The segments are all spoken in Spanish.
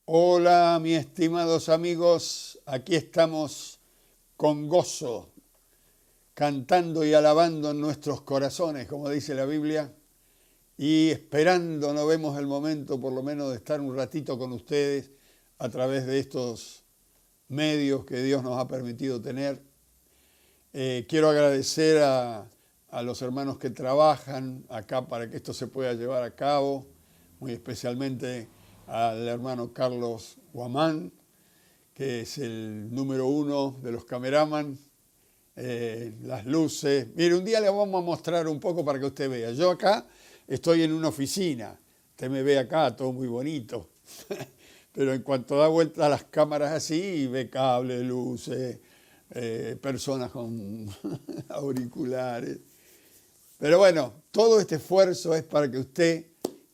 Hola, mis estimados amigos, aquí estamos con gozo, cantando y alabando en nuestros corazones, como dice la Biblia, y esperando, no vemos el momento por lo menos de estar un ratito con ustedes a través de estos medios que Dios nos ha permitido tener. Quiero agradecer a los hermanos que trabajan acá para que esto se pueda llevar a cabo, muy especialmente al hermano Carlos Guamán, que es el número 1 de los cameraman, las luces. Mire, un día le vamos a mostrar un poco para que usted vea. Yo acá estoy en una oficina, usted me ve acá, todo muy bonito, pero en cuanto da vuelta a las cámaras así, ve cables, luces, personas con auriculares. Pero bueno, todo este esfuerzo es para que usted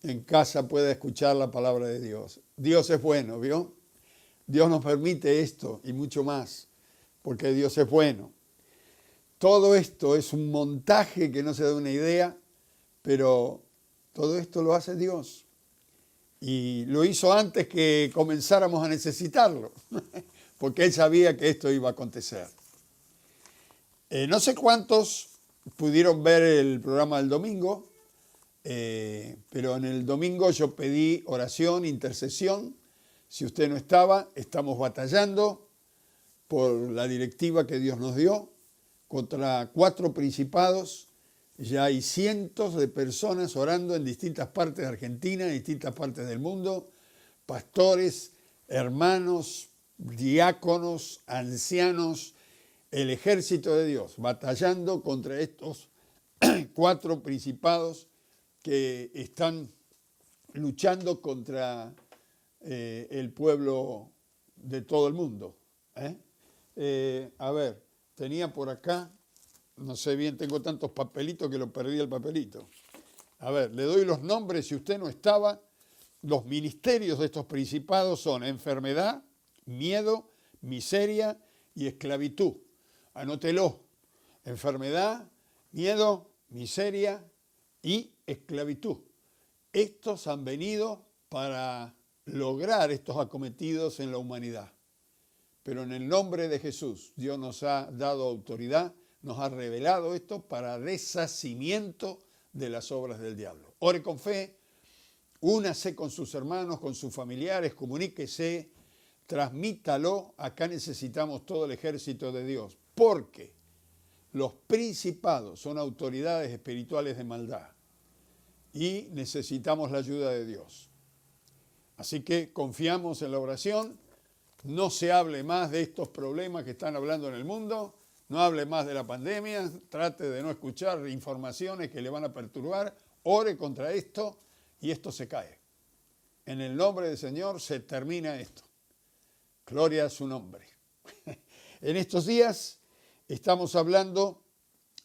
en casa pueda escuchar la palabra de Dios. Dios es bueno, ¿vio? Dios nos permite esto y mucho más, porque Dios es bueno. Todo esto es un montaje que no se da una idea, pero todo esto lo hace Dios. Y lo hizo antes que comenzáramos a necesitarlo, porque Él sabía que esto iba a acontecer. No sé cuántos pudieron ver el programa del domingo, pero en el domingo yo pedí oración, intercesión. Si usted no estaba, estamos batallando por la directiva que Dios nos dio contra 4 principados. Ya hay cientos de personas orando en distintas partes de Argentina, en distintas partes del mundo, pastores, hermanos, diáconos, ancianos, el ejército de Dios, batallando contra estos 4 principados que están luchando contra el pueblo de todo el mundo. A ver, tenía por acá, no sé bien, tengo tantos papelitos que lo perdí el papelito. A ver, le doy los nombres si usted no estaba. Los ministerios de estos principados son enfermedad, miedo, miseria y esclavitud. Anótelo. Enfermedad, miedo, miseria y esclavitud. Estos han venido para lograr estos acometidos en la humanidad. Pero en el nombre de Jesús, Dios nos ha dado autoridad, nos ha revelado esto para deshacimiento de las obras del diablo. Ore con fe, únase con sus hermanos, con sus familiares, comuníquese, transmítalo. Acá necesitamos todo el ejército de Dios, porque los principados son autoridades espirituales de maldad y necesitamos la ayuda de Dios. Así que confiamos en la oración. No se hable más de estos problemas que están hablando en el mundo, no hable más de la pandemia, trate de no escuchar informaciones que le van a perturbar, ore contra esto y esto se cae. En el nombre del Señor se termina esto. Gloria a su nombre. En estos días estamos hablando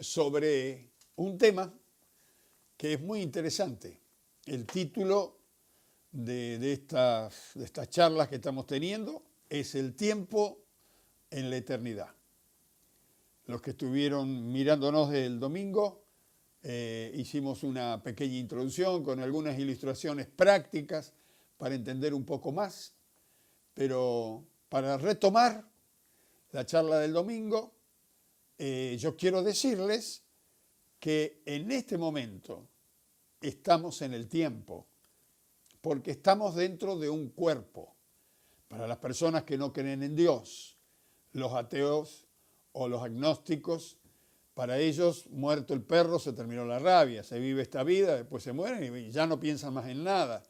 sobre un tema que es muy interesante. El título de estas charlas que estamos teniendo es el tiempo en la eternidad. Los que estuvieron mirándonos del domingo, hicimos una pequeña introducción con algunas ilustraciones prácticas para entender un poco más, pero para retomar la charla del domingo, yo quiero decirles que en este momento estamos en el tiempo, porque estamos dentro de un cuerpo. Para las personas que no creen en Dios, los ateos o los agnósticos, para ellos, muerto el perro, se terminó la rabia, se vive esta vida, después se mueren y ya no piensan más en nada.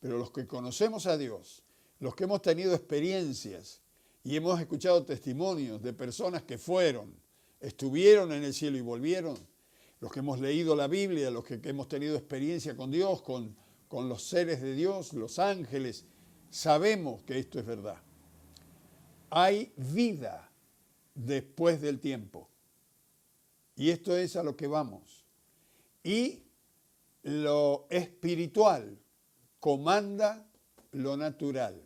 Pero los que conocemos a Dios, los que hemos tenido experiencias y hemos escuchado testimonios de personas que fueron, estuvieron en el cielo y volvieron, los que hemos leído la Biblia, los que hemos tenido experiencia con Dios, con los seres de Dios, los ángeles, sabemos que esto es verdad. Hay vida después del tiempo. Y esto es a lo que vamos. Y lo espiritual comanda lo natural.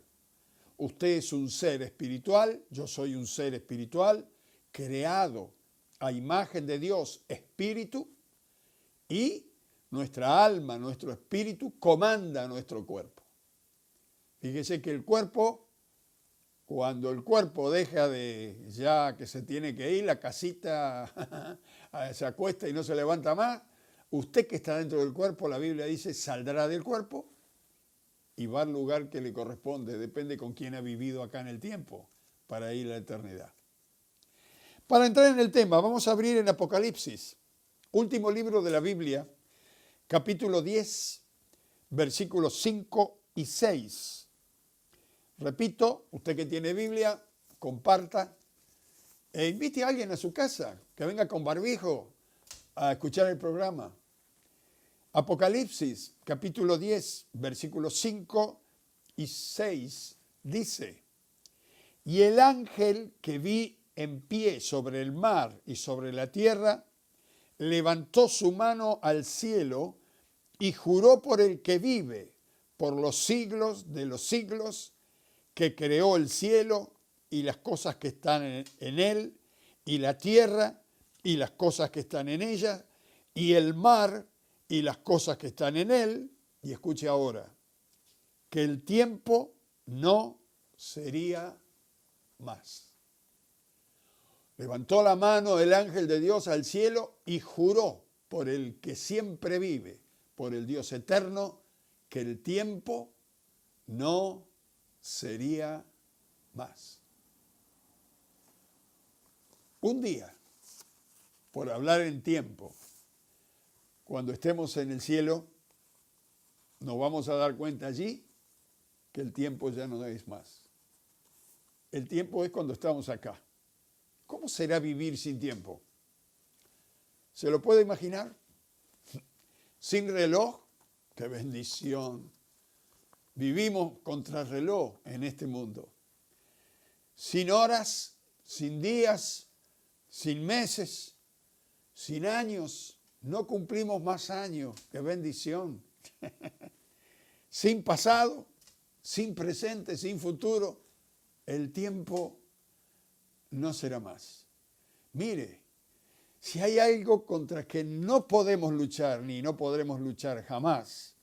Usted es un ser espiritual, yo soy un ser espiritual, creado a imagen de Dios, espíritu, y nuestra alma, nuestro espíritu comanda nuestro cuerpo. Fíjese que el cuerpo, cuando el cuerpo deja de, ya que se tiene que ir, la casita se acuesta y no se levanta más, usted que está dentro del cuerpo, la Biblia dice, saldrá del cuerpo y va al lugar que le corresponde, depende con quién ha vivido acá en el tiempo, para ir a la eternidad. Para entrar en el tema, vamos a abrir en Apocalipsis, último libro de la Biblia, capítulo 10, versículos 5 y 6. Repito, usted que tiene Biblia, comparta e invite a alguien a su casa, que venga con barbijo a escuchar el programa. Apocalipsis, capítulo 10, versículos 5 y 6, dice, y el ángel que vi en pie sobre el mar y sobre la tierra, levantó su mano al cielo y juró por el que vive por los siglos de los siglos, que creó el cielo y las cosas que están en él, y la tierra y las cosas que están en ella, y el mar y las cosas que están en él, y escuche ahora, que el tiempo no sería más. Levantó la mano el ángel de Dios al cielo y juró por el que siempre vive, por el Dios eterno, que el tiempo no sería más. Un día, por hablar en tiempo, cuando estemos en el cielo, nos vamos a dar cuenta allí que el tiempo ya no es más. El tiempo es cuando estamos acá. ¿Cómo será vivir sin tiempo? ¿Se lo puede imaginar? Sin reloj, qué bendición. Vivimos contra reloj en este mundo. Sin horas, sin días, sin meses, sin años. No cumplimos más años, qué bendición. Sin pasado, sin presente, sin futuro, el tiempo no será más. Mire, si hay algo contra que no podemos luchar, ni no podremos luchar jamás,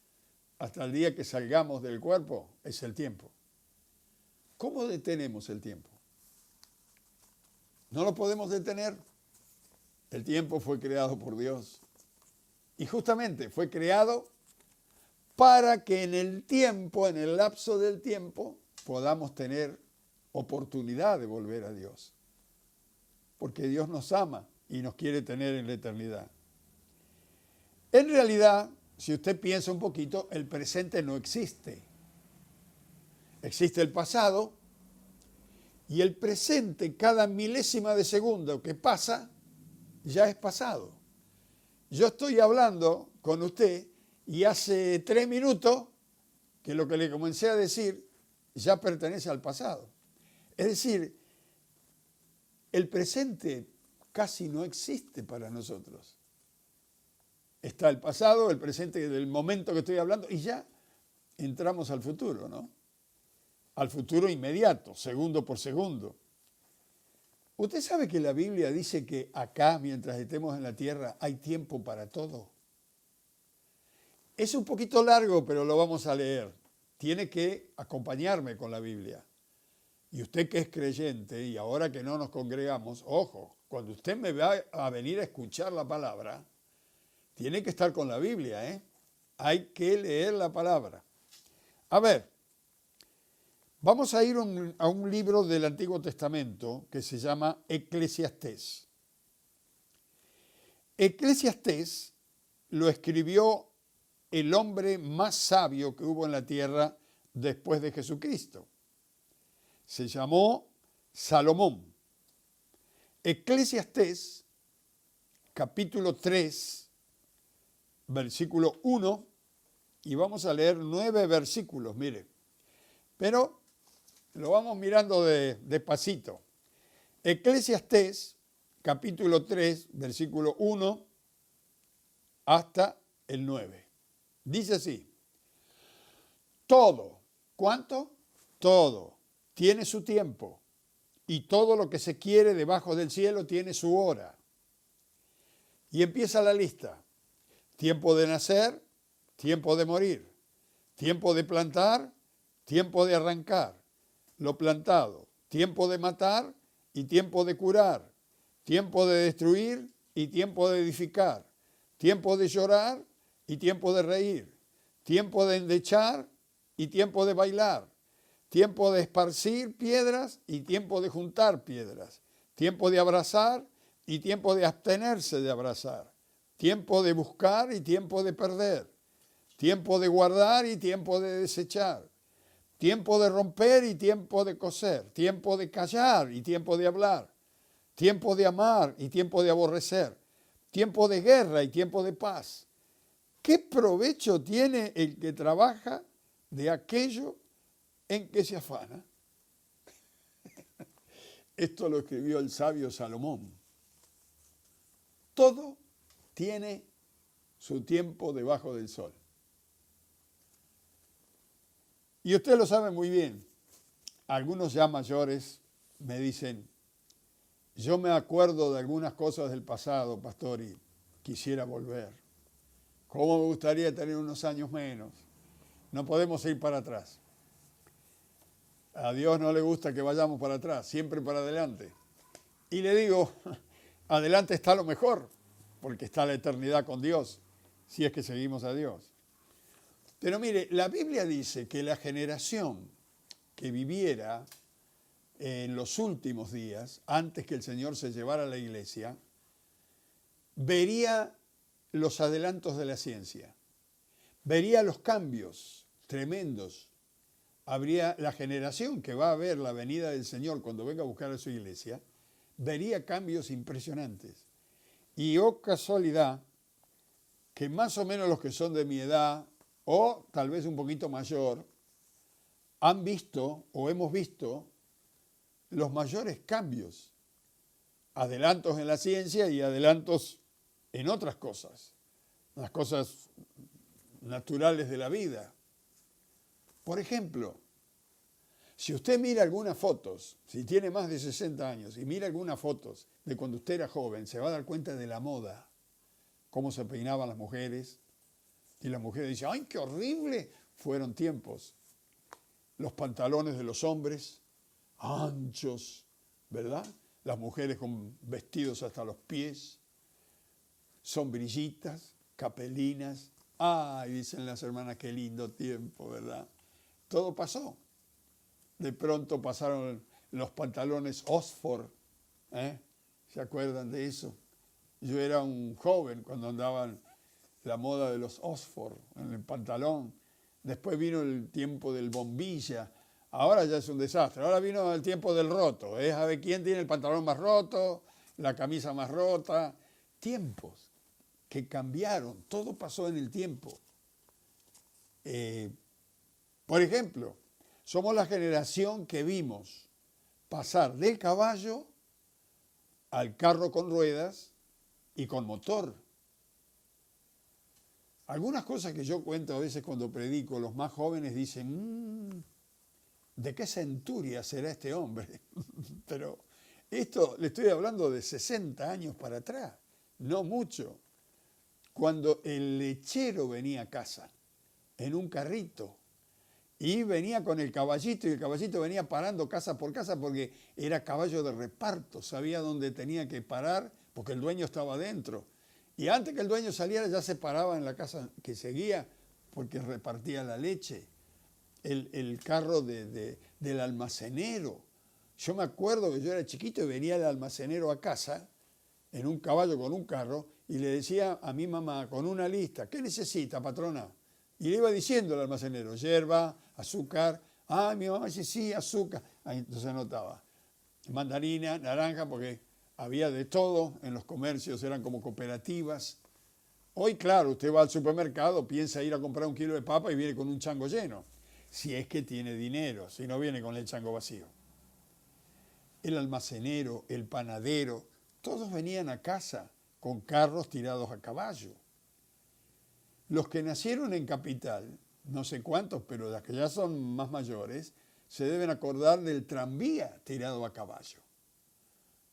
hasta el día que salgamos del cuerpo, es el tiempo. ¿Cómo detenemos el tiempo? No lo podemos detener. El tiempo fue creado por Dios. Y justamente fue creado para que en el tiempo, en el lapso del tiempo, podamos tener oportunidad de volver a Dios. Porque Dios nos ama y nos quiere tener en la eternidad. En realidad, si usted piensa un poquito, el presente no existe. Existe el pasado y el presente, cada milésima de segundo que pasa, ya es pasado. Yo estoy hablando con usted y hace 3 minutos que lo que le comencé a decir ya pertenece al pasado. Es decir, el presente casi no existe para nosotros. Está el pasado, el presente del momento que estoy hablando y ya entramos al futuro, ¿no? Al futuro inmediato, segundo por segundo. Usted sabe que la Biblia dice que acá, mientras estemos en la tierra, hay tiempo para todo. Es un poquito largo, pero lo vamos a leer. Tiene que acompañarme con la Biblia. Y usted que es creyente y ahora que no nos congregamos, ojo, cuando usted me va a venir a escuchar la palabra, tiene que estar con la Biblia, ¿eh? Hay que leer la palabra. A ver. Vamos a ir a un libro del Antiguo Testamento que se llama Eclesiastés. Eclesiastés lo escribió el hombre más sabio que hubo en la tierra después de Jesucristo. Se llamó Salomón. Eclesiastés, capítulo 3, versículo 1, y vamos a leer 9 versículos, mire. Pero lo vamos mirando despacito. Eclesiastés, capítulo 3, versículo 1 hasta el 9. Dice así, todo, ¿cuánto? Todo tiene su tiempo y todo lo que se quiere debajo del cielo tiene su hora. Y empieza la lista. Tiempo de nacer, tiempo de morir, tiempo de plantar, tiempo de arrancar lo plantado, tiempo de matar y tiempo de curar, tiempo de destruir y tiempo de edificar, tiempo de llorar y tiempo de reír, tiempo de endechar y tiempo de bailar, tiempo de esparcir piedras y tiempo de juntar piedras, tiempo de abrazar y tiempo de abstenerse de abrazar, tiempo de buscar y tiempo de perder, tiempo de guardar y tiempo de desechar, tiempo de romper y tiempo de coser, tiempo de callar y tiempo de hablar, tiempo de amar y tiempo de aborrecer, tiempo de guerra y tiempo de paz. ¿Qué provecho tiene el que trabaja de aquello en que se afana? Esto lo escribió el sabio Salomón. Todo tiene su tiempo debajo del sol. Y usted lo sabe muy bien. Algunos ya mayores me dicen, yo me acuerdo de algunas cosas del pasado, pastor, y quisiera volver. ¿Cómo me gustaría tener unos años menos? No podemos ir para atrás. A Dios no le gusta que vayamos para atrás, siempre para adelante. Y le digo, adelante está lo mejor, porque está la eternidad con Dios, si es que seguimos a Dios. Pero mire, la Biblia dice que la generación que viviera en los últimos días, antes que el Señor se llevara a la iglesia, vería los adelantos de la ciencia, vería los cambios tremendos. Habría la generación que va a ver la venida del Señor cuando venga a buscar a su iglesia, vería cambios impresionantes. Y oh casualidad, que más o menos los que son de mi edad, o tal vez un poquito mayor, han visto o hemos visto los mayores cambios, adelantos en la ciencia y adelantos en otras cosas, las cosas naturales de la vida. Por ejemplo, si usted mira algunas fotos, si tiene más de 60 años y mira algunas fotos de cuando usted era joven, se va a dar cuenta de la moda, cómo se peinaban las mujeres, y las mujeres dicen, ¡ay, qué horrible! Fueron tiempos. Los pantalones de los hombres, anchos, ¿verdad? Las mujeres con vestidos hasta los pies, sombrillitas, capelinas. ¡Ay! Dicen las hermanas, qué lindo tiempo, ¿verdad? Todo pasó. De pronto pasaron los pantalones Oxford, ¿eh? ¿Se acuerdan de eso? Yo era un joven cuando andaban la moda de los Oxford en el pantalón. Después vino el tiempo del bombilla. Ahora ya es un desastre. Ahora vino el tiempo del roto. Es a ver quién tiene el pantalón más roto, la camisa más rota. Tiempos que cambiaron. Todo pasó en el tiempo. Por ejemplo, somos la generación que vimos pasar del caballo al carro con ruedas y con motor. Algunas cosas que yo cuento a veces cuando predico, los más jóvenes dicen, ¿de qué centuria será este hombre? Pero esto le estoy hablando de 60 años para atrás, no mucho. Cuando el lechero venía a casa en un carrito y venía con el caballito y el caballito venía parando casa por casa porque era caballo de reparto, sabía dónde tenía que parar porque el dueño estaba adentro. Y antes que el dueño saliera ya se paraba en la casa que seguía porque repartía la leche. El carro del almacenero. Yo me acuerdo que yo era chiquito y venía el almacenero a casa en un caballo con un carro y le decía a mi mamá con una lista, ¿qué necesita, patrona? Y le iba diciendo al almacenero, hierba, azúcar. Ah, mi mamá dice, sí, azúcar. Ahí entonces anotaba. Mandarina, naranja, porque había de todo en los comercios, eran como cooperativas. Hoy, claro, usted va al supermercado, piensa ir a comprar 1 kilo de papa y viene con un chango lleno. Si es que tiene dinero, si no viene con el chango vacío. El almacenero, el panadero, todos venían a casa con carros tirados a caballo. Los que nacieron en capital, no sé cuántos, pero las que ya son más mayores, se deben acordar del tranvía tirado a caballo.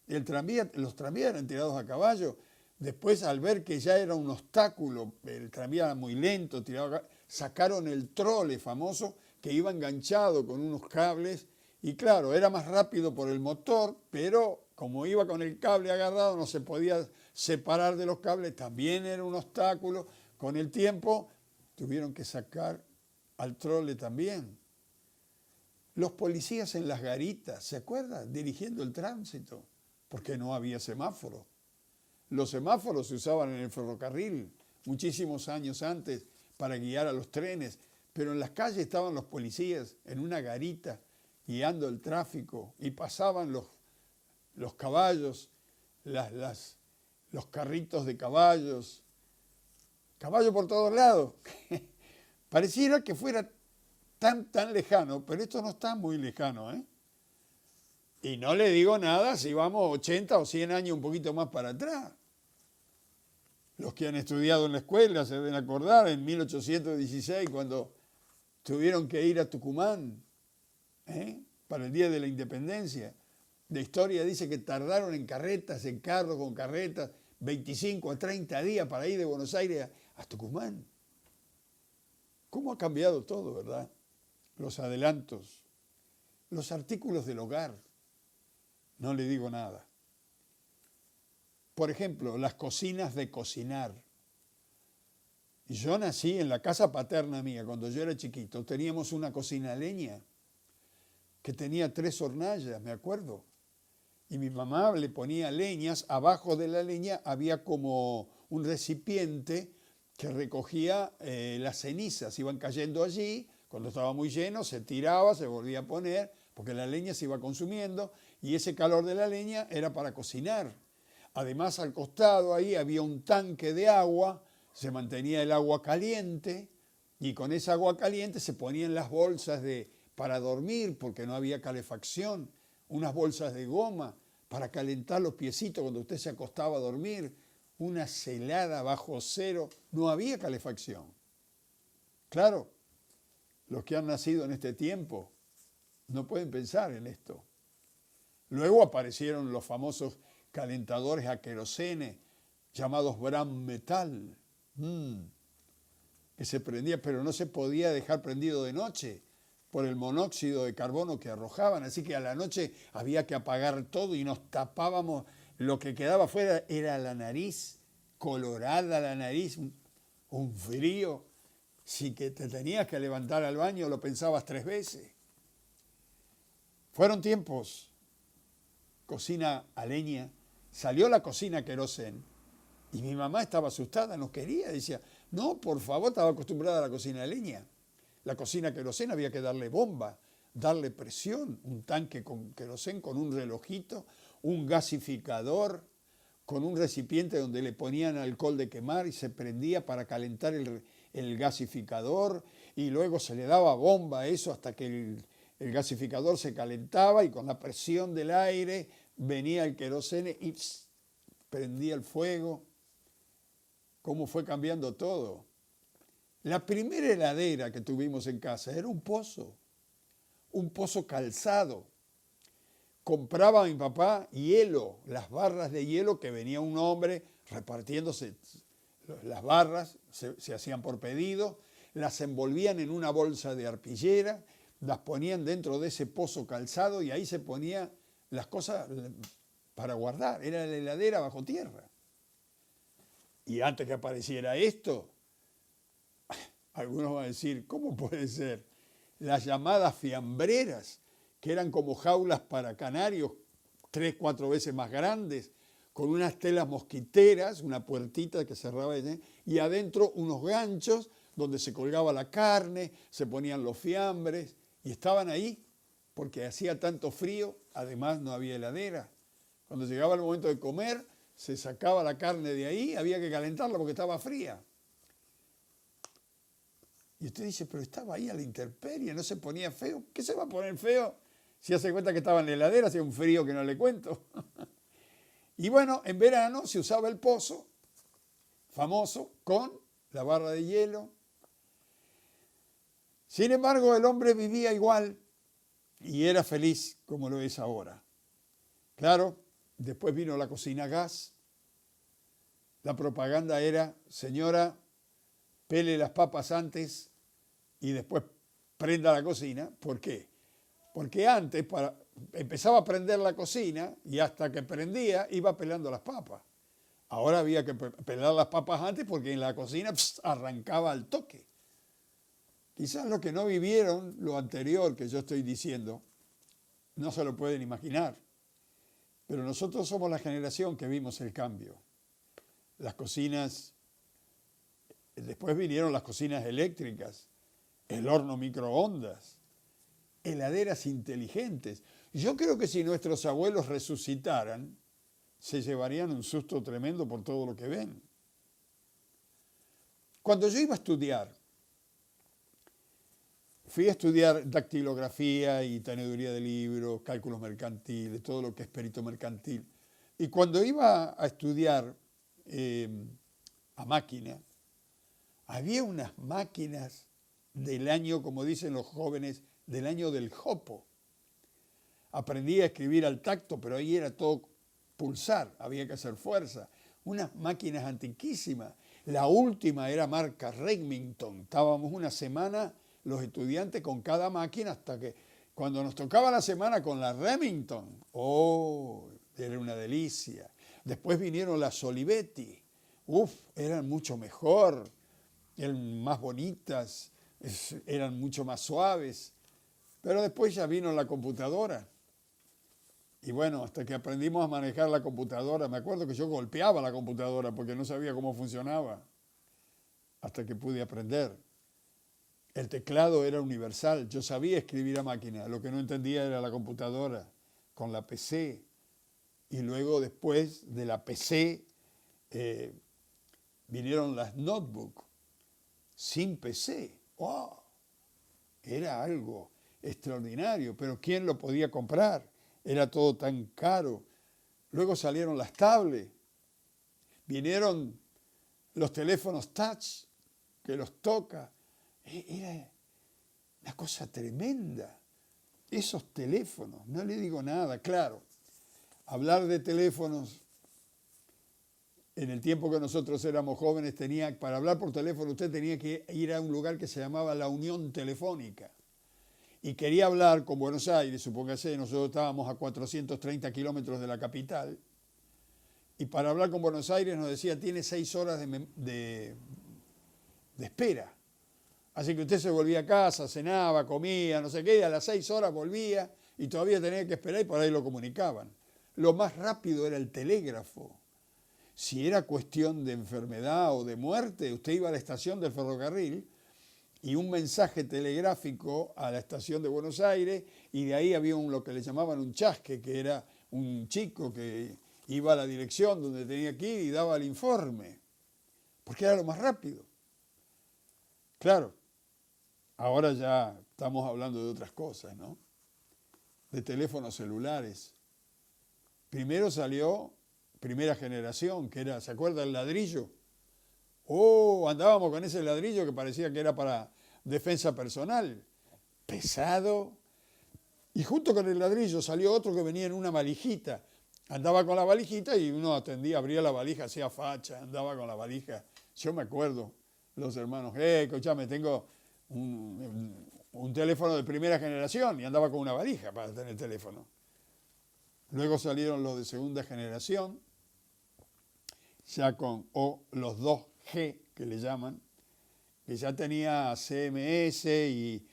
Los tranvías eran tirados a caballo. Después, al ver que ya era un obstáculo, el tranvía era muy lento, tirado a caballo, sacaron el trole famoso, que iba enganchado con unos cables y claro, era más rápido por el motor, pero como iba con el cable agarrado no se podía separar de los cables, también era un obstáculo. Con el tiempo tuvieron que sacar al trole también. Los policías en las garitas, ¿se acuerdan? Dirigiendo el tránsito, porque no había semáforo. Los semáforos se usaban en el ferrocarril muchísimos años antes para guiar a los trenes, pero en las calles estaban los policías en una garita guiando el tráfico y pasaban los caballos, los carritos de caballos por todos lados. Pareciera que fuera tan lejano, pero esto no está muy lejano, ¿eh? Y no le digo nada si vamos 80 o 100 años un poquito más para atrás. Los que han estudiado en la escuela se deben acordar en 1816 cuando tuvieron que ir a Tucumán para el Día de la Independencia. La historia dice que tardaron en carretas, en carros con carretas, 25 a 30 días para ir de Buenos Aires a Tucumán. ¿Cómo ha cambiado todo, verdad? Los adelantos, los artículos del hogar, no le digo nada. Por ejemplo, las cocinas de cocinar. Yo nací en la casa paterna mía, cuando yo era chiquito, teníamos una cocina a leña que tenía 3 hornallas, me acuerdo. Y mi mamá le ponía leñas, abajo de la leña había como un recipiente que recogía las cenizas, iban cayendo allí, cuando estaba muy lleno se tiraba, se volvía a poner, porque la leña se iba consumiendo y ese calor de la leña era para cocinar. Además, al costado ahí había un tanque de agua, se mantenía el agua caliente y con esa agua caliente se ponían las bolsas para dormir porque no había calefacción, unas bolsas de goma para calentar los piecitos cuando usted se acostaba a dormir, una celada bajo cero, no había calefacción. Claro, los que han nacido en este tiempo no pueden pensar en esto. Luego aparecieron los famosos calentadores a querosene, llamados Bram Metal, que se prendía, pero no se podía dejar prendido de noche por el monóxido de carbono que arrojaban, así que a la noche había que apagar todo y nos tapábamos, lo que quedaba afuera era la nariz, colorada la nariz, un frío, si que te tenías que levantar al baño lo pensabas 3 veces. Fueron tiempos, cocina a leña, salió la cocina querosén y mi mamá estaba asustada, no quería, decía, no, por favor, estaba acostumbrada a la cocina a leña. La cocina querosén había que darle bomba, darle presión, un tanque con querosén con un relojito, un gasificador, con un recipiente donde le ponían alcohol de quemar y se prendía para calentar el gasificador y luego se le daba bomba a eso hasta que el gasificador se calentaba y con la presión del aire venía el querosén y prendía el fuego. ¿Cómo fue cambiando todo? La primera heladera que tuvimos en casa era un pozo calzado. Compraba a mi papá hielo, las barras de hielo que venía un hombre repartiéndose las barras, se hacían por pedido, las envolvían en una bolsa de arpillera, las ponían dentro de ese pozo calzado y ahí se ponían las cosas para guardar. Era la heladera bajo tierra. Y antes que apareciera esto, algunos van a decir, ¿cómo puede ser? Las llamadas fiambreras, que eran como jaulas para canarios, 3, 4 veces más grandes, con unas telas mosquiteras, una puertita que cerraba y adentro unos ganchos donde se colgaba la carne, se ponían los fiambres y estaban ahí porque hacía tanto frío, además no había heladera. Cuando llegaba el momento de comer, se sacaba la carne de ahí, había que calentarla porque estaba fría. Y usted dice, pero estaba ahí a la intemperie, no se ponía feo. ¿Qué se va a poner feo? Si hace cuenta que estaba en la heladera, hacía un frío que no le cuento. Y bueno, en verano se usaba el pozo, famoso, con la barra de hielo. Sin embargo, el hombre vivía igual y era feliz como lo es ahora. Claro, después vino la cocina a gas. La propaganda era, señora, pele las papas antes y después prenda la cocina. ¿Por qué? Porque antes empezaba a prender la cocina y hasta que prendía iba pelando las papas. Ahora había que pelar las papas antes porque en la cocina arrancaba al toque. Quizás los que no vivieron lo anterior que yo estoy diciendo no se lo pueden imaginar. Pero nosotros somos la generación que vimos el cambio. Las cocinas, después vinieron las cocinas eléctricas, el horno microondas, heladeras inteligentes. Yo creo que si nuestros abuelos resucitaran, se llevarían un susto tremendo por todo lo que ven. Cuando yo iba a estudiar, fui a estudiar dactilografía y teneduría de libros, cálculos mercantiles, todo lo que es perito mercantil. Y cuando iba a estudiar a máquina, había unas máquinas del año, como dicen los jóvenes, del año del jopo. Aprendí a escribir al tacto, pero ahí era todo pulsar, había que hacer fuerza. Unas máquinas antiquísimas. La última era marca Remington. Estábamos una semana los estudiantes con cada máquina hasta que cuando nos tocaba la semana con la Remington, ¡oh! Era una delicia. Después vinieron las Olivetti. Eran mucho mejor, eran más bonitas, eran mucho más suaves. Pero después ya vino la computadora. Y bueno, hasta que aprendimos a manejar la computadora, me acuerdo que yo golpeaba la computadora porque no sabía cómo funcionaba, hasta que pude aprender. El teclado era universal, yo sabía escribir a máquina, lo que no entendía era la computadora, con la PC. Y luego después de la PC vinieron las notebooks, sin PC. ¡Wow! Era algo extraordinario, pero ¿quién lo podía comprar? Era todo tan caro. Luego salieron las tablets, vinieron los teléfonos touch, que los toca. Era una cosa tremenda. Esos teléfonos, no le digo nada, claro. Hablar de teléfonos, en el tiempo que nosotros éramos jóvenes, para hablar por teléfono usted tenía que ir a un lugar que se llamaba la Unión Telefónica. Y quería hablar con Buenos Aires, supóngase, nosotros estábamos a 430 kilómetros de la capital, y para hablar con Buenos Aires nos decía, tiene 6 horas de espera. Así que usted se volvía a casa, cenaba, comía, no sé qué, y a las 6 horas volvía y todavía tenía que esperar y por ahí lo comunicaban. Lo más rápido era el telégrafo. Si era cuestión de enfermedad o de muerte, usted iba a la estación del ferrocarril y un mensaje telegráfico a la estación de Buenos Aires, y de ahí había lo que le llamaban un chasque, que era un chico que iba a la dirección donde tenía que ir y daba el informe, porque era lo más rápido. Claro, ahora ya estamos hablando de otras cosas, ¿no? De teléfonos celulares. Primero salió primera generación, que era, ¿se acuerda el ladrillo? Andábamos con ese ladrillo que parecía que era para defensa personal. Pesado. Y junto con el ladrillo salió otro que venía en una valijita. Andaba con la valijita y uno atendía, abría la valija, hacía facha, andaba con la valija. Yo me acuerdo, los hermanos, escúchame, tengo un teléfono de primera generación, y andaba con una valija para tener teléfono. Luego salieron los de segunda generación, ya con los 2G que le llaman, que ya tenía CMS y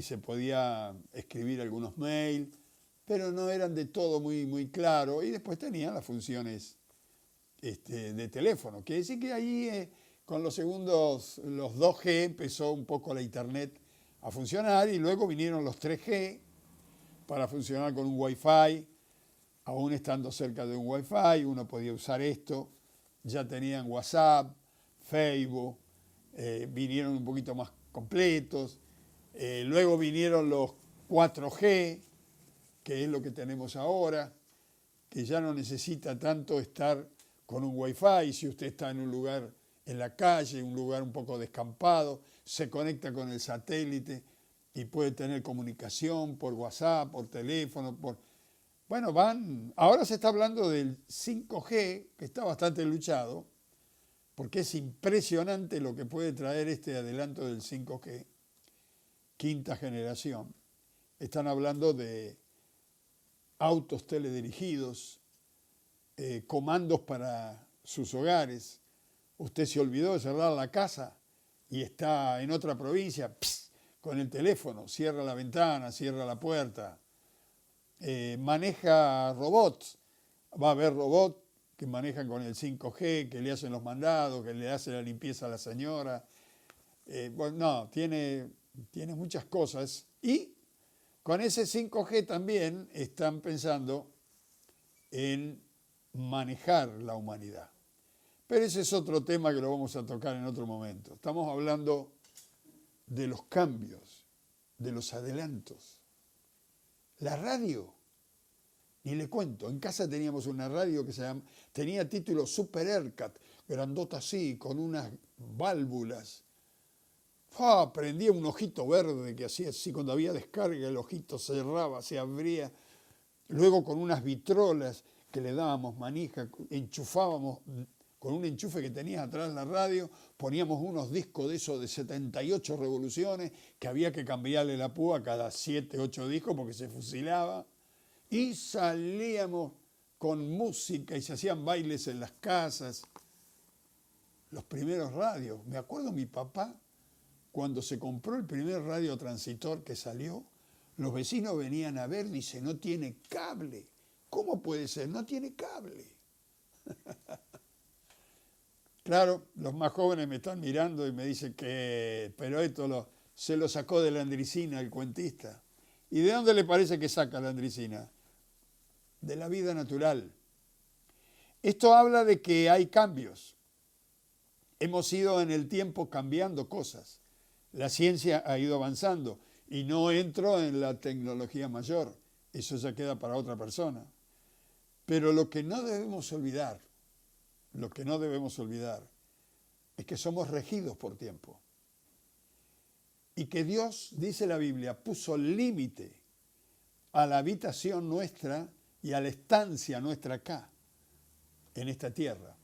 se podía escribir algunos mails, pero no eran de todo muy claro, y después tenían las funciones de teléfono. Quiere decir que ahí con los 2G empezó un poco la internet a funcionar, y luego vinieron los 3G para funcionar con un Wi-Fi. Aún estando cerca de un Wi-Fi, uno podía usar esto. Ya tenían WhatsApp, Facebook, vinieron un poquito más completos. Luego vinieron los 4G, que es lo que tenemos ahora, que ya no necesita tanto estar con un Wi-Fi. Si usted está en un lugar en la calle, un lugar un poco descampado, se conecta con el satélite y puede tener comunicación por WhatsApp, por teléfono, Bueno, ahora se está hablando del 5G, que está bastante luchado, porque es impresionante lo que puede traer este adelanto del 5G. quinta generación. Están hablando de autos teledirigidos, comandos para sus hogares. Usted se olvidó de cerrar la casa y está en otra provincia, con el teléfono, cierra la ventana, cierra la puerta. Maneja robots, va a haber robots que manejan con el 5G, que le hacen los mandados, que le hacen la limpieza a la señora. Tiene muchas cosas. Y con ese 5G también están pensando en manejar la humanidad. Pero ese es otro tema que lo vamos a tocar en otro momento. Estamos hablando de los cambios, de los adelantos. La radio, ni le cuento, en casa teníamos una radio que tenía título Super Aircat, grandota así, con unas válvulas. Prendía un ojito verde que hacía así, cuando había descarga el ojito se cerraba, se abría. Luego con unas vitrolas que le dábamos manija, enchufábamos con un enchufe que tenía atrás la radio, poníamos unos discos de esos de 78 revoluciones que había que cambiarle la púa cada 7, 8 discos porque se fusilaba. Y salíamos con música y se hacían bailes en las casas. Los primeros radios. Me acuerdo mi papá, cuando se compró el primer radiotransistor que salió, los vecinos venían a ver, dice, no tiene cable. ¿Cómo puede ser? No tiene cable. Claro, los más jóvenes me están mirando y me dicen que, pero esto se lo sacó de la Landricina, el cuentista. ¿Y de dónde le parece que saca la Landricina? De la vida natural. Esto habla de que hay cambios. Hemos ido en el tiempo cambiando cosas. La ciencia ha ido avanzando y no entro en la tecnología mayor. Eso ya queda para otra persona. Pero lo que no debemos olvidar es que somos regidos por tiempo. Y que Dios, dice la Biblia, puso límite a la habitación nuestra y a la estancia nuestra acá, en esta tierra.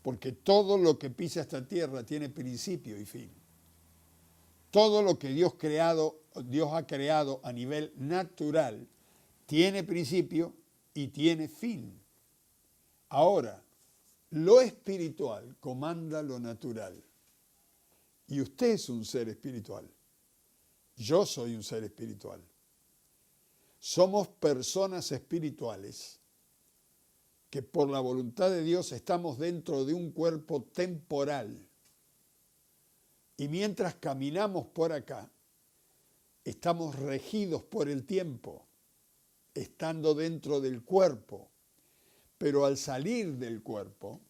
Porque todo lo que pisa esta tierra tiene principio y fin. Todo lo que Dios ha creado a nivel natural tiene principio y tiene fin. Ahora, lo espiritual comanda lo natural. Y usted es un ser espiritual. Yo soy un ser espiritual. Somos personas espirituales que por la voluntad de Dios estamos dentro de un cuerpo temporal. Y mientras caminamos por acá, estamos regidos por el tiempo, estando dentro del cuerpo. Pero al salir del cuerpo,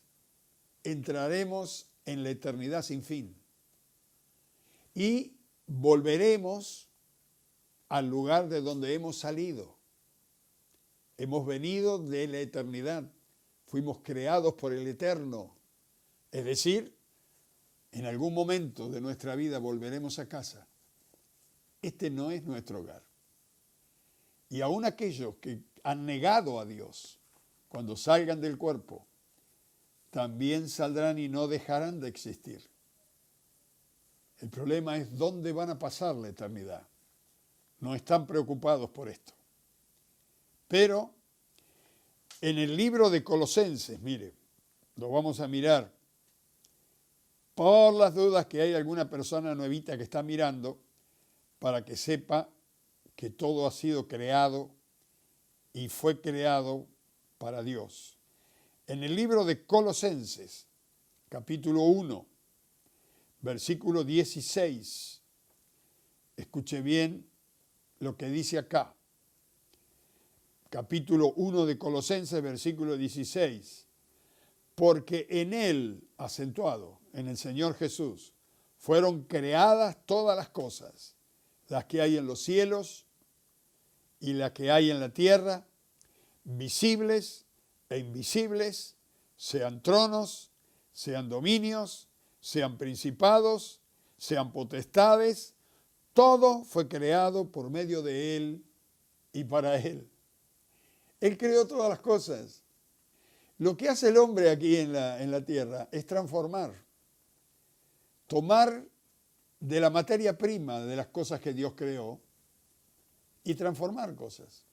entraremos en la eternidad sin fin. Y volveremos al lugar de donde hemos salido. Hemos venido de la eternidad. Fuimos creados por el Eterno. Es decir, en algún momento de nuestra vida volveremos a casa. Este no es nuestro hogar. Y aún aquellos que han negado a Dios, cuando salgan del cuerpo, también saldrán y no dejarán de existir. El problema es dónde van a pasar la eternidad. No están preocupados por esto. Pero en el libro de Colosenses, mire, lo vamos a mirar. Por las dudas que hay alguna persona nuevita que está mirando, para que sepa que todo ha sido creado y fue creado para Dios. En el libro de Colosenses, capítulo 1, versículo 16, escuche bien lo que dice acá. Capítulo 1 de Colosenses, versículo 16. Porque en Él, acentuado, en el Señor Jesús, fueron creadas todas las cosas, las que hay en los cielos y las que hay en la tierra, visibles e invisibles, sean tronos, sean dominios, sean principados, sean potestades, todo fue creado por medio de Él y para Él. Él creó todas las cosas. Lo que hace el hombre aquí en la tierra es transformar, tomar de la materia prima de las cosas que Dios creó y transformar cosas.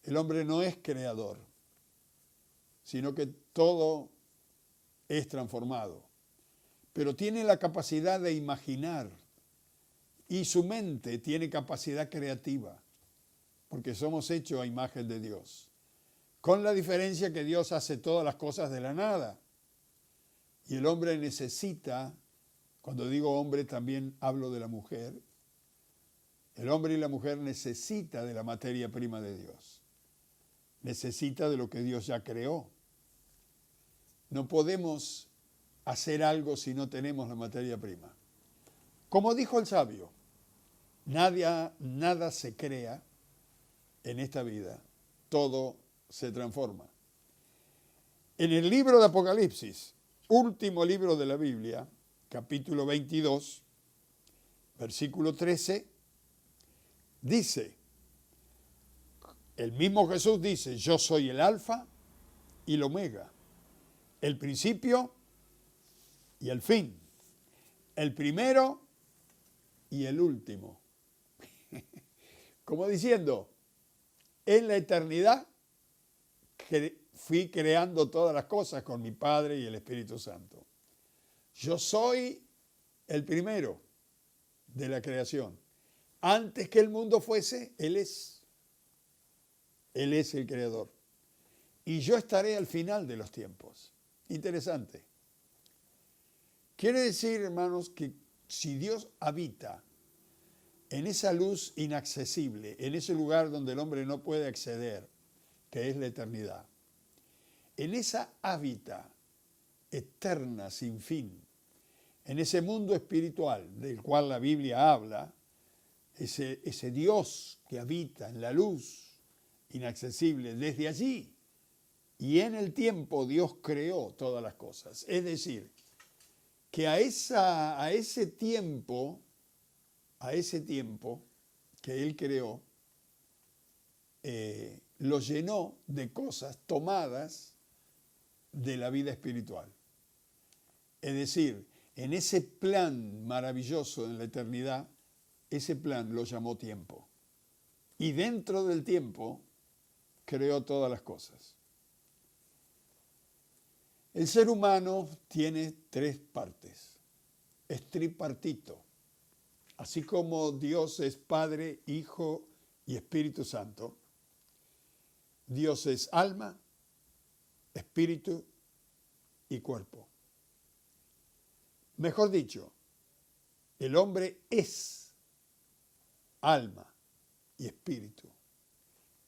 El hombre no es creador, sino que todo es transformado. Pero tiene la capacidad de imaginar y su mente tiene capacidad creativa, porque somos hechos a imagen de Dios. Con la diferencia que Dios hace todas las cosas de la nada. Y el hombre necesita, cuando digo hombre también hablo de la mujer, el hombre y la mujer necesita de la materia prima de Dios. Necesita de lo que Dios ya creó. No podemos hacer algo si no tenemos la materia prima. Como dijo el sabio, nada se crea en esta vida, todo se transforma. En el libro de Apocalipsis, último libro de la Biblia, capítulo 22, versículo 13, dice, el mismo Jesús dice, yo soy el alfa y el omega, el principio y el fin, el primero y el último. Como diciendo, en la eternidad fui creando todas las cosas con mi Padre y el Espíritu Santo. Yo soy el primero de la creación. Antes que el mundo fuese, Él es. Él es el creador. Y yo estaré al final de los tiempos. Interesante. Quiere decir, hermanos, que si Dios habita en esa luz inaccesible, en ese lugar donde el hombre no puede acceder, que es la eternidad, en esa hábitat eterna, sin fin, en ese mundo espiritual del cual la Biblia habla, ese Dios que habita en la luz inaccesible, desde allí y en el tiempo Dios creó todas las cosas. Es decir, que a ese tiempo que Él creó, lo llenó de cosas tomadas de la vida espiritual. Es decir, en ese plan maravilloso en la eternidad, ese plan lo llamó tiempo. Y dentro del tiempo creó todas las cosas. El ser humano tiene tres partes. Es tripartito. Así como Dios es Padre, Hijo y Espíritu Santo, Dios es alma, espíritu y cuerpo. Mejor dicho, el hombre es alma y espíritu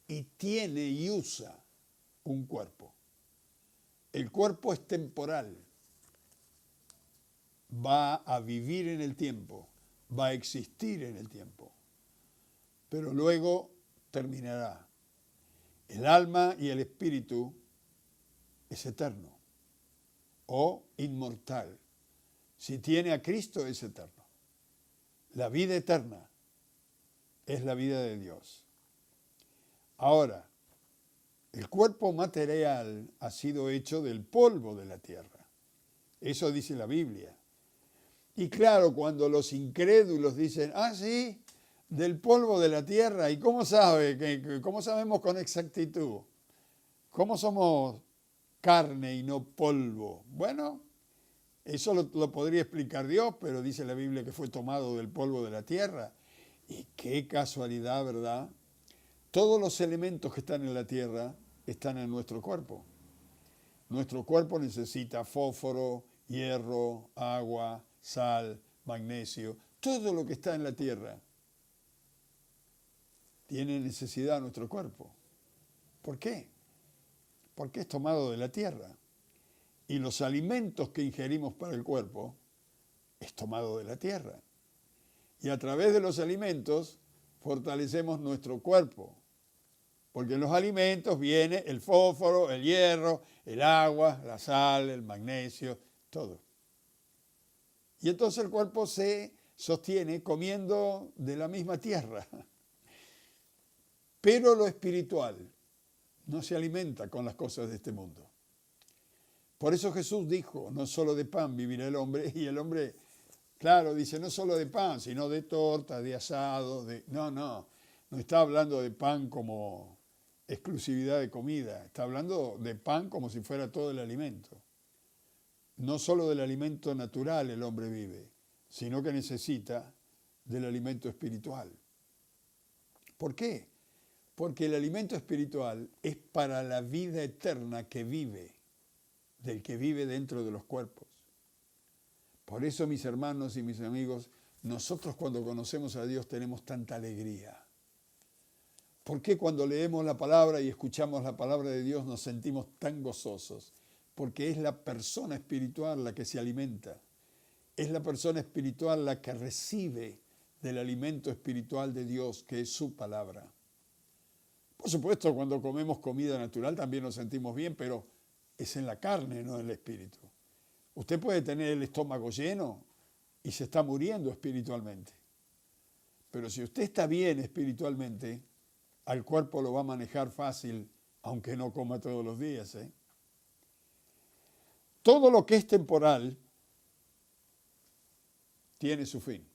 y tiene y usa un cuerpo. El cuerpo es temporal, va a vivir en el tiempo, va a existir en el tiempo, pero luego terminará. El alma y el espíritu es eterno o inmortal. Si tiene a Cristo es eterno. La vida eterna es la vida de Dios. Ahora, el cuerpo material ha sido hecho del polvo de la tierra. Eso dice la Biblia. Y claro, cuando los incrédulos dicen, sí, del polvo de la tierra, ¿y cómo sabe? ¿Cómo sabemos con exactitud? ¿Cómo somos carne y no polvo? Bueno, eso lo podría explicar Dios, pero dice la Biblia que fue tomado del polvo de la tierra. Y qué casualidad, ¿verdad? Todos los elementos que están en la tierra están en nuestro cuerpo. Nuestro cuerpo necesita fósforo, hierro, agua, sal, magnesio. Todo lo que está en la tierra tiene necesidad nuestro cuerpo. ¿Por qué? Porque es tomado de la tierra. Y los alimentos que ingerimos para el cuerpo es tomado de la tierra. Y a través de los alimentos fortalecemos nuestro cuerpo. Porque en los alimentos viene el fósforo, el hierro, el agua, la sal, el magnesio, todo. Y entonces el cuerpo se sostiene comiendo de la misma tierra. Pero lo espiritual no se alimenta con las cosas de este mundo. Por eso Jesús dijo, no solo de pan vivirá el hombre, y el hombre Claro, dice, no solo de pan, sino de torta, de asado, de... No está hablando de pan como exclusividad de comida, está hablando de pan como si fuera todo el alimento. No solo del alimento natural el hombre vive, sino que necesita del alimento espiritual. ¿Por qué? Porque el alimento espiritual es para la vida eterna que vive, del que vive dentro de los cuerpos. Por eso, mis hermanos y mis amigos, nosotros cuando conocemos a Dios tenemos tanta alegría. ¿Por qué cuando leemos la palabra y escuchamos la palabra de Dios nos sentimos tan gozosos? Porque es la persona espiritual la que se alimenta. Es la persona espiritual la que recibe del alimento espiritual de Dios, que es su palabra. Por supuesto, cuando comemos comida natural también nos sentimos bien, pero es en la carne, no en el espíritu. Usted puede tener el estómago lleno y se está muriendo espiritualmente. Pero si usted está bien espiritualmente, al cuerpo lo va a manejar fácil, aunque no coma todos los días. Todo lo que es temporal tiene su fin.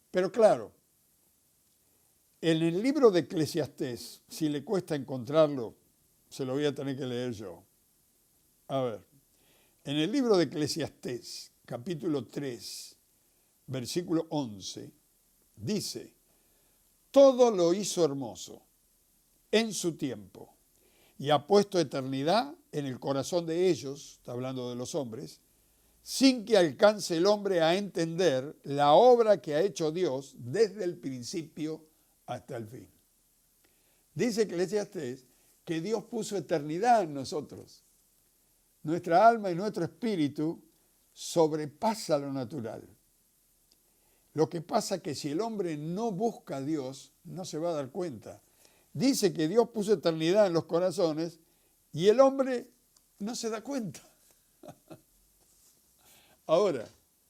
Pero claro, en el libro de Eclesiastés, si le cuesta encontrarlo, se lo voy a tener que leer yo. A ver, en el libro de Eclesiastés, capítulo 3, versículo 11, dice, todo lo hizo hermoso en su tiempo y ha puesto eternidad en el corazón de ellos, está hablando de los hombres, sin que alcance el hombre a entender la obra que ha hecho Dios desde el principio hasta el fin. Dice Eclesiastés que Dios puso eternidad en nosotros. Nuestra alma y nuestro espíritu sobrepasa lo natural. Lo que pasa es que si el hombre no busca a Dios, no se va a dar cuenta. Dice que Dios puso eternidad en los corazones y el hombre no se da cuenta. Ahora,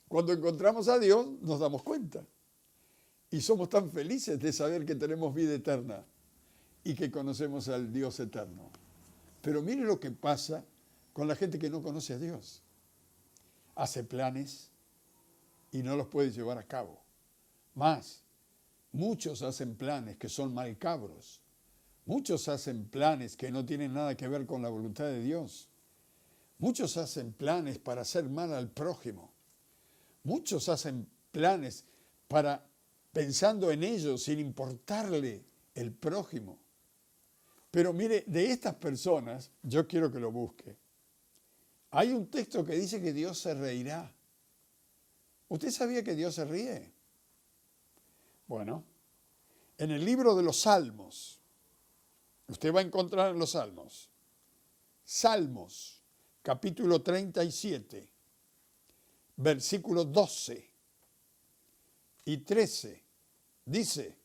cuando encontramos a Dios, nos damos cuenta. Y somos tan felices de saber que tenemos vida eterna y que conocemos al Dios eterno. Pero mire lo que pasa con la gente que no conoce a Dios. Hace planes y no los puede llevar a cabo. Más, muchos hacen planes que son macabros. Muchos hacen planes que no tienen nada que ver con la voluntad de Dios. Muchos hacen planes para hacer mal al prójimo. Muchos hacen planes pensando en ellos sin importarle el prójimo. Pero mire, de estas personas, yo quiero que lo busque. Hay un texto que dice que Dios se reirá. ¿Usted sabía que Dios se ríe? Bueno, en el libro de los Salmos, usted va a encontrar en los Salmos, Salmos, capítulo 37, versículos 12 y 13, dice,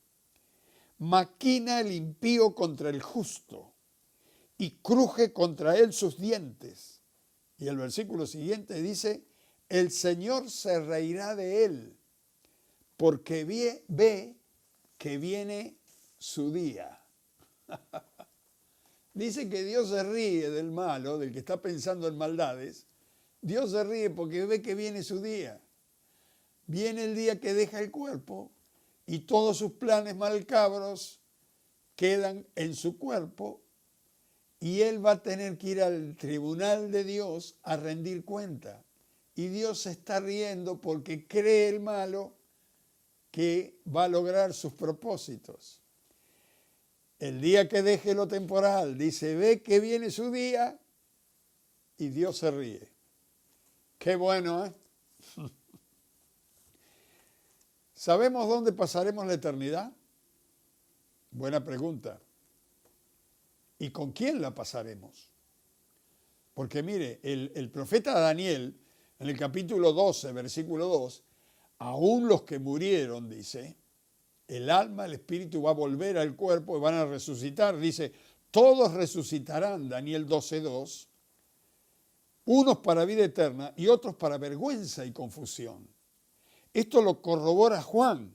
maquina el impío contra el justo y cruje contra él sus dientes. Y el versículo siguiente dice, el Señor se reirá de él, porque ve que viene su día. Dice que Dios se ríe del malo, del que está pensando en maldades. Dios se ríe porque ve que viene su día. Viene el día que deja el cuerpo y todos sus planes macabros quedan en su cuerpo y él va a tener que ir al tribunal de Dios a rendir cuenta. Y Dios se está riendo porque cree el malo que va a lograr sus propósitos. El día que deje lo temporal, dice, ve que viene su día y Dios se ríe. Qué bueno, ¿eh? ¿Sabemos dónde pasaremos la eternidad? Buena pregunta. ¿Y con quién la pasaremos? Porque mire, el profeta Daniel, en el capítulo 12, versículo 2, aún los que murieron, dice, el alma, el espíritu va a volver al cuerpo y van a resucitar. Dice, todos resucitarán, Daniel 12:2, unos para vida eterna y otros para vergüenza y confusión. Esto lo corrobora Juan.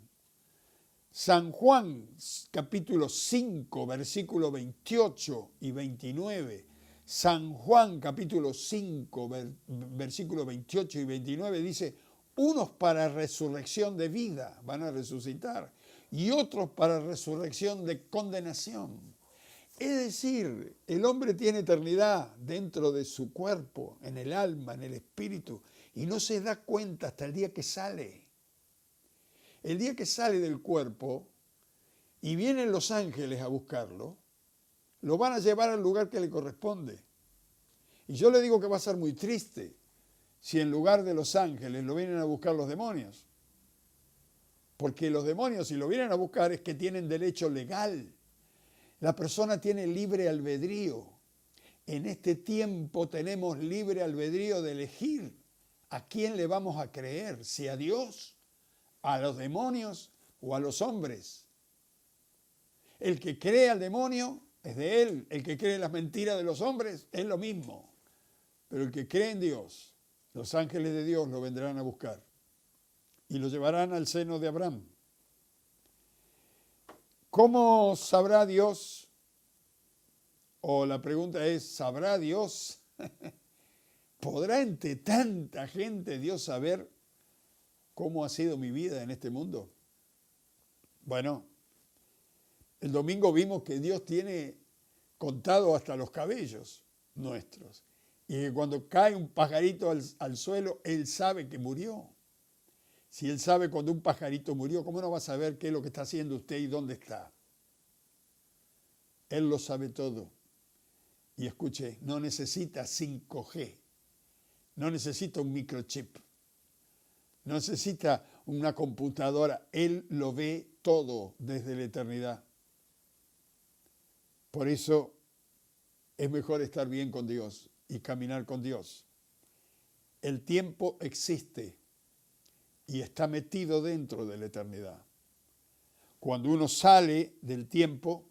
San Juan, capítulo 5, versículo 28 y 29. San Juan, capítulo 5, versículo 28 y 29 dice, unos para resurrección de vida, van a resucitar, y otros para resurrección de condenación. Es decir, el hombre tiene eternidad dentro de su cuerpo, en el alma, en el espíritu, y no se da cuenta hasta el día que sale. El día que sale del cuerpo y vienen los ángeles a buscarlo, lo van a llevar al lugar que le corresponde. Y yo le digo que va a ser muy triste si en lugar de los ángeles lo vienen a buscar los demonios. Porque los demonios, si lo vienen a buscar, es que tienen derecho legal. La persona tiene libre albedrío. En este tiempo tenemos libre albedrío de elegir a quién le vamos a creer, si a Dios, a los demonios o a los hombres. El que cree al demonio es de él, el que cree en las mentiras de los hombres es lo mismo. Pero el que cree en Dios, los ángeles de Dios lo vendrán a buscar y lo llevarán al seno de Abraham. ¿Cómo sabrá Dios? O la pregunta es, ¿sabrá Dios? ¿Podrá entre tanta gente Dios saber cómo ha sido mi vida en este mundo? Bueno, el domingo vimos que Dios tiene contado hasta los cabellos nuestros. Y que cuando cae un pajarito al suelo, Él sabe que murió. Si Él sabe cuando un pajarito murió, ¿cómo no va a saber qué es lo que está haciendo usted y dónde está? Él lo sabe todo. Y escuche, no necesita 5G, no necesita un microchip, no necesita una computadora. Él lo ve todo desde la eternidad. Por eso es mejor estar bien con Dios y caminar con Dios. El tiempo existe y está metido dentro de la eternidad. Cuando uno sale del tiempo,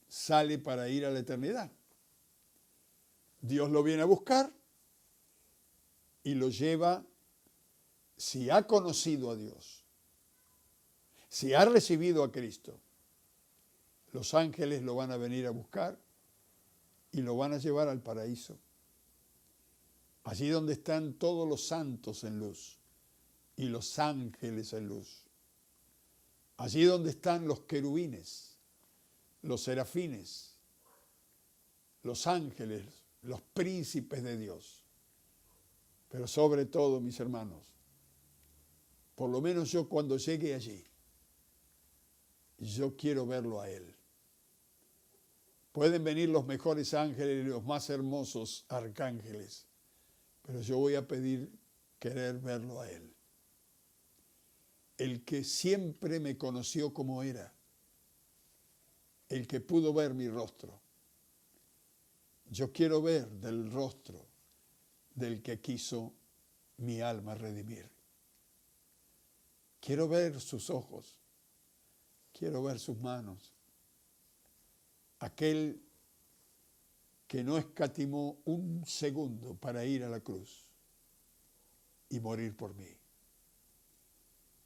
sale para ir a la eternidad. Dios lo viene a buscar y lo lleva, si ha conocido a Dios, si ha recibido a Cristo, los ángeles lo van a venir a buscar y lo van a llevar al paraíso. Allí donde están todos los santos en luz y los ángeles en luz. Allí donde están los querubines, los serafines, los ángeles, los príncipes de Dios. Pero sobre todo, mis hermanos, por lo menos yo cuando llegue allí, yo quiero verlo a Él. Pueden venir los mejores ángeles y los más hermosos arcángeles, pero yo voy a querer verlo a Él. El que siempre me conoció como era, el que pudo ver mi rostro. Yo quiero ver del rostro del que quiso mi alma redimir. Quiero ver sus ojos, quiero ver sus manos. Aquel que no escatimó un segundo para ir a la cruz y morir por mí.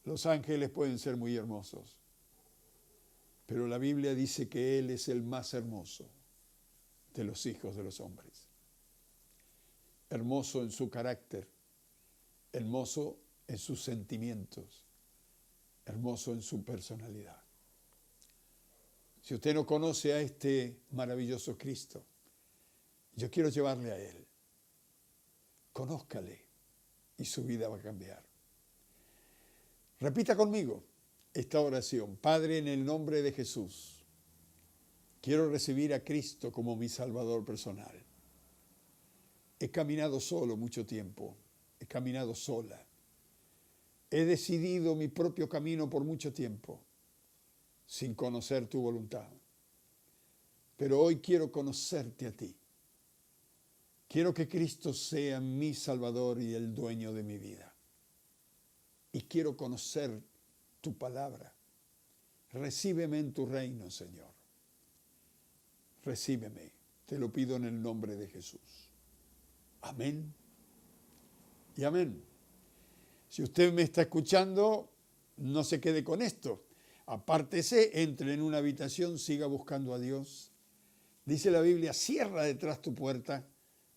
Los ángeles pueden ser muy hermosos, pero la Biblia dice que Él es el más hermoso de los hijos de los hombres. Hermoso en su carácter, hermoso en sus sentimientos, hermoso en su personalidad. Si usted no conoce a este maravilloso Cristo, yo quiero llevarle a Él. Conózcale y su vida va a cambiar. Repita conmigo esta oración. Padre, en el nombre de Jesús, quiero recibir a Cristo como mi Salvador personal. He caminado solo mucho tiempo, he caminado sola. He decidido mi propio camino por mucho tiempo, sin conocer tu voluntad. Pero hoy quiero conocerte a ti. Quiero que Cristo sea mi Salvador y el dueño de mi vida. Y quiero conocer tu palabra. Recíbeme en tu reino, Señor. Recíbeme. Te lo pido en el nombre de Jesús. Amén y amén. Si usted me está escuchando, no se quede con esto. Apártese, entre en una habitación, siga buscando a Dios. Dice la Biblia, cierra detrás tu puerta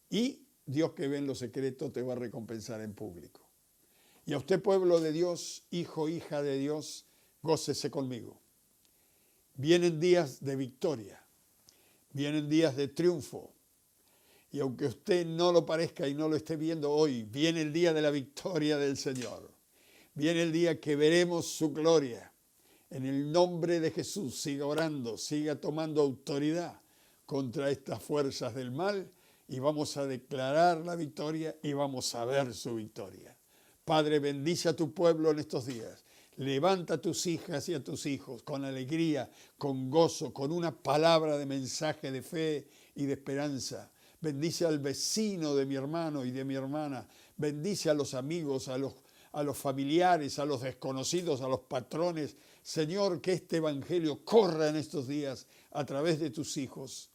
y Dios que ve en lo secreto te va a recompensar en público. Y a usted, pueblo de Dios, hijo, hija de Dios, gócese conmigo. Vienen días de victoria, vienen días de triunfo. Y aunque usted no lo parezca y no lo esté viendo hoy, viene el día de la victoria del Señor. Viene el día que veremos su gloria. En el nombre de Jesús, siga orando, siga tomando autoridad contra estas fuerzas del mal y vamos a declarar la victoria y vamos a ver su victoria. Padre, bendice a tu pueblo en estos días. Levanta a tus hijas y a tus hijos con alegría, con gozo, con una palabra de mensaje de fe y de esperanza. Bendice al vecino de mi hermano y de mi hermana. Bendice a los amigos, a los familiares, a los desconocidos, a los patrones. Señor, que este evangelio corra en estos días a través de tus hijos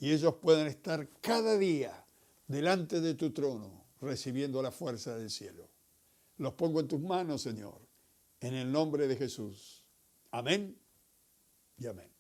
y ellos puedan estar cada día delante de tu trono recibiendo la fuerza del cielo. Los pongo en tus manos, Señor, en el nombre de Jesús. Amén y amén.